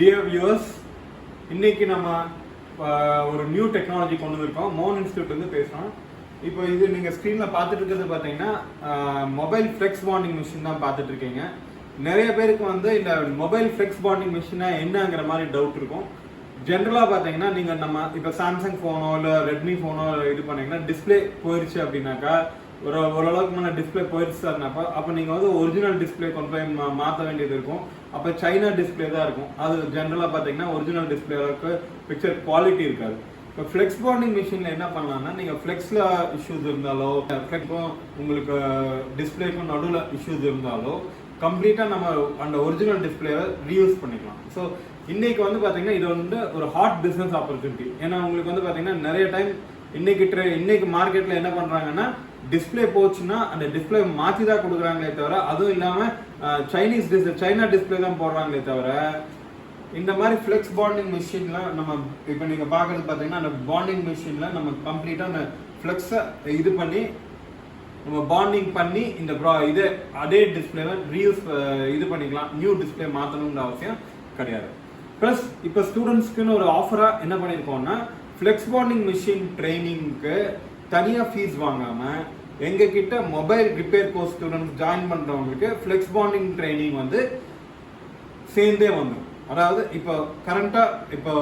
Dear viewers, இன்னைக்கு நம்ம ஒரு நியூ டெக்னாலஜி கொண்டு வந்திருக்கோம். மோகன் இன்ஸ்டியூட் வந்து பேசுகிறோம். இப்போ இது நீங்கள் ஸ்க்ரீனில் பார்த்துட்டு இருக்கிறது பார்த்தீங்கன்னா மொபைல் ஃப்ளெக்ஸ் பாண்டிங் மிஷின் தான் பார்த்துட்டு இருக்கீங்க. நிறைய பேருக்கு வந்து இந்த மொபைல் ஃப்ளெக்ஸ் பாண்டிங் மிஷினா என்னங்கிற மாதிரி டவுட் இருக்கும். ஜென்ரலாக பார்த்தீங்கன்னா நீங்கள் நம்ம இப்போ சாம்சங் ஃபோனோ இல்லை ரெட்மி ஃபோனோ இது பண்ணீங்கன்னா டிஸ்பிளே போயிடுச்சு அப்படின்னாக்கா ஓரளவுக்கு மேலே டிஸ்பிளே போயிடுச்சுனாப்பா அப்போ நீங்கள் வந்து ஒரிஜினல் டிஸ்பிளே கொண்டு போய் மாற்ற வேண்டியது இருக்கும். அப்போ சைனா டிஸ்பிளே தான் இருக்கும். அது ஜென்ரலாக பார்த்தீங்கன்னா ஒரிஜினல் டிஸ்பிளே அளவுக்கு பிக்சர் குவாலிட்டி இருக்காது. இப்போ ஃப்ளெக்ஸ் பாண்டிங் மிஷினில் என்ன பண்ணலாம்னா நீங்கள் ஃப்ளெக்ஸில் இஷ்யூஸ் இருந்தாலோ ஃப்ளெக்ஸும் உங்களுக்கு டிஸ்பிளேக்கும் நடுவில் இஷ்யூஸ் இருந்தாலோ கம்ப்ளீட்டாக நம்ம அந்த ஒரிஜினல் டிஸ்பிளேவை ரீயூஸ் பண்ணிக்கலாம். ஸோ இன்னைக்கு வந்து பார்த்தீங்கன்னா இது வந்து ஒரு ஹாட் பிஸ்னஸ் ஆப்பர்ச்சுனிட்டி. ஏன்னா உங்களுக்கு வந்து பார்த்தீங்கன்னா நிறைய டைம் இன்னைக்கு மார்க்கெட்டில் என்ன பண்ணுறாங்கன்னா டிஸ்பிளே போச்சுன்னா அந்த டிஸ்பிளே மாற்றி தான் கொடுக்குறாங்களே தவிர அதுவும் இல்லாமல் சைனா டிஸ்பிளே தான் போடுறாங்களே தவிர இந்த மாதிரி ஃப்ளெக்ஸ் பாண்டிங் மிஷின்லாம் நம்ம இப்போ நீங்கள் பார்க்குறது பார்த்தீங்கன்னா அந்த பாண்டிங் மிஷினில் நம்ம கம்ப்ளீட்டாக அந்த ஃப்ளெக்ஸை இது பண்ணி நம்ம பாண்டிங் பண்ணி இந்த இது அதே டிஸ்பிளேவை ரீயூஸ் இது பண்ணிக்கலாம். நியூ டிஸ்பிளே மாற்றணுங்கிற அவசியம் கிடையாது. ப்ளஸ் இப்போ ஸ்டூடெண்ட்ஸ்க்குன்னு ஒரு ஆஃபராக என்ன பண்ணியிருக்கோம்னா ஃப்ளெக்ஸ் பாண்டிங் மிஷின் ட்ரைனிங்க்கு தனியாக ஃபீஸ் வாங்காமல் எங்ககிட்ட mobile repair course students join பண்ணுறவங்களுக்கு ஃப்ளெக்ஸ் பாண்டிங் ட்ரைனிங் வந்து சேர்ந்தே வந்துடும். அதாவது இப்போ கரண்ட்டாக இப்போ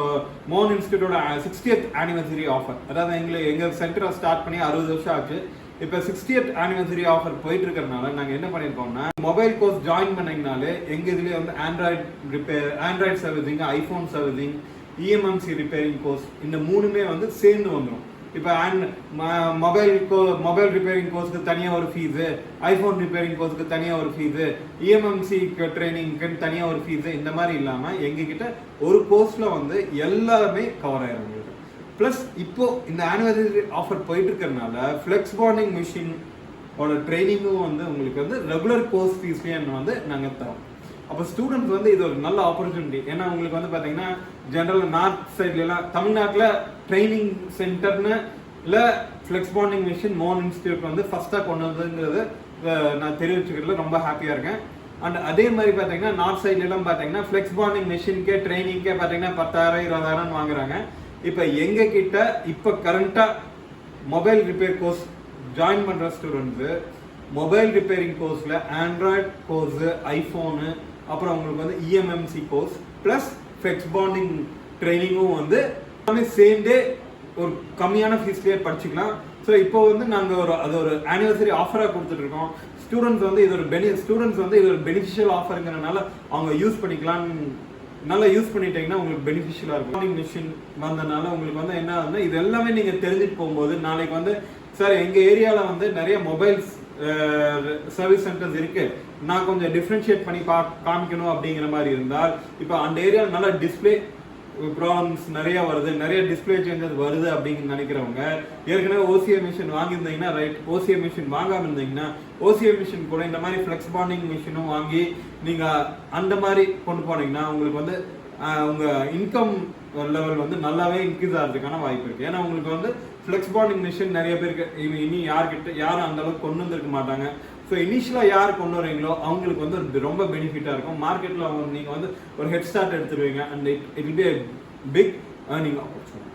மோகன் இன்ஸ்டியூட்டோட 60th ஆனிவர்சரி ஆஃபர், அதாவது எங்கள் சென்டரை ஸ்டார்ட் பண்ணி 60 வருஷம் ஆச்சு. இப்போ 60th ஆனிவர்சரி ஆஃபர் போயிட்டு இருக்கிறதுனால நாங்கள் என்ன பண்ணியிருக்கோம்னா மொபைல் கோர்ஸ் ஜாயின் பண்ணிங்கனாலே எங்கள் இதுலேயே வந்து Android servicing, iPhone servicing, emmc repairing course இந்த மூணுமே வந்து சேர்ந்து வந்துடும். இப்போ மொபைல் ரிப்பேரிங் கோர்ஸ்க்கு தனியாக ஒரு ஃபீஸு, ஐஃபோன் ரிப்பேரிங் கோர்ஸ்க்கு தனியாக ஒரு ஃபீஸு, emmc ட்ரைனிங்க்கு தனியாக ஒரு ஃபீஸு, இந்த மாதிரி இல்லாமல் எங்ககிட்ட ஒரு கோர்ஸில் வந்து எல்லாமே கவர் ஆயிடும். ப்ளஸ் இப்போ இந்த ஆனிவர்சரி ஆஃபர் போயிட்டு இருக்கிறதுனால ஃப்ளெக்ஸ் பாண்டிங் மிஷினோட ட்ரைனிங்கும் வந்து உங்களுக்கு வந்து ரெகுலர் கோர்ஸ் ஃபீஸ்லேயே வந்து நாங்கள் தரோம். அப்போ ஸ்டூடெண்ட்ஸ் வந்து இது ஒரு நல்ல ஆப்பர்ச்சுனிட்டி. ஏன்னா உங்களுக்கு வந்து பார்த்தீங்கன்னா ஜென்ரல் நார்த் சைட்லாம் தமிழ்நாட்டில் ட்ரைனிங் சென்டர்னு இல்லை ஃப்ளெக்ஸ் பாண்டிங் மிஷின் மோகன் இன்ஸ்டியூட் வந்து ஃபஸ்ட்டாக கொண்டு வந்ததுங்கிறது நான் தெரிவிச்சுக்கிறதுல ரொம்ப ஹாப்பியாக இருக்கேன். அண்ட் அதே மாதிரி பார்த்தீங்கன்னா நார்த் சைட்லாம் பார்த்தீங்கன்னா ஃப்ளெக்ஸ் பாண்டிங் மிஷின்கே ட்ரைனிங்க்கே பார்த்தீங்கன்னா 10,000 20,000 வாங்குறாங்க. இப்போ எங்ககிட்ட இப்போ கரண்ட்டாக மொபைல் ரிப்பேர் கோர்ஸ் ஜாயின் பண்ணுற ஸ்டூடெண்ட்ஸு மொபைல் ரிப்பேரிங் கோர்ஸில் ஆண்ட்ராய்டு கோர்ஸு, ஐஃபோனு, அப்புறம் உங்களுக்கு வந்து emmc course plus flex bonding ட்ரைனிங்கும் வந்து எல்லாமே சேர்ந்தே ஒரு கம்மியான ஃபீஸ்லேயே படிச்சுக்கலாம். ஸோ இப்போ வந்து நாங்கள் அது ஒரு ஆனிவர்சரி ஆஃபராக கொடுத்துட்ருக்கோம். ஸ்டூடெண்ட்ஸ் வந்து இது ஒரு பெனிஃபிஷியல் ஆஃபருங்கிறனால அவங்க யூஸ் பண்ணிக்கலான்னு நல்லா யூஸ் பண்ணிட்டீங்கன்னா உங்களுக்கு பெனிஃபிஷியலாக இருக்கும். பாண்டிங் மிஷின் வந்தனால உங்களுக்கு வந்து என்ன ஆகுதுன்னா இது எல்லாமே நீங்கள் தெரிஞ்சுட்டு போகும்போது நாளைக்கு வந்து சார் எங்கள் ஏரியாவில் வந்து நிறைய மொபைல்ஸ் சர்வீஸ் சென்டர்ஸ் இருக்கு, நான் கொஞ்சம் டிஃப்ரென்ஷியேட் பண்ணி காமிக்கணும் அப்படிங்கிற மாதிரி இருந்தால் இப்போ அந்த ஏரியாவில் நல்லா டிஸ்பிளே ப்ராப்ளம்ஸ் நிறைய வருது, நிறைய டிஸ்பிளே சேஞ்சஸ் வருது அப்படின்னு நினைக்கிறவங்க ஏற்கனவே ஓசிஏ மிஷின் வாங்கியிருந்தீங்கன்னா ரைட், ஓசிஏ மிஷின் வாங்காமல் இருந்தீங்கன்னா ஓசிஏ மிஷின் கூட இந்த மாதிரி ஃப்ளெக்ஸ் பாண்டிங் மிஷினும் வாங்கி நீங்கள் அந்த மாதிரி கொண்டு போனீங்கன்னா உங்களுக்கு வந்து உங்கள் இன்கம் லெவல் வந்து நல்லாவே இன்க்ரீஸ் ஆகிறதுக்கான வாய்ப்பு இருக்குது. ஏன்னா உங்களுக்கு வந்து ஃப்ளெக்ஸ் பாண்டிங் மிஷின் நிறைய பேருக்கு இனி யாரும் அந்த அளவுக்கு கொண்டு வந்திருக்க மாட்டாங்க. ஸோ இனிஷியலாக யார் கொண்டு வரீங்களோ அவங்களுக்கு வந்து ரொம்ப பெனிஃபிட்டாக இருக்கும். மார்க்கெட்டில் நீங்கள் வந்து ஒரு ஹெட் ஸ்டார்ட் எடுத்துருவீங்க and it will be a big earning opportunity.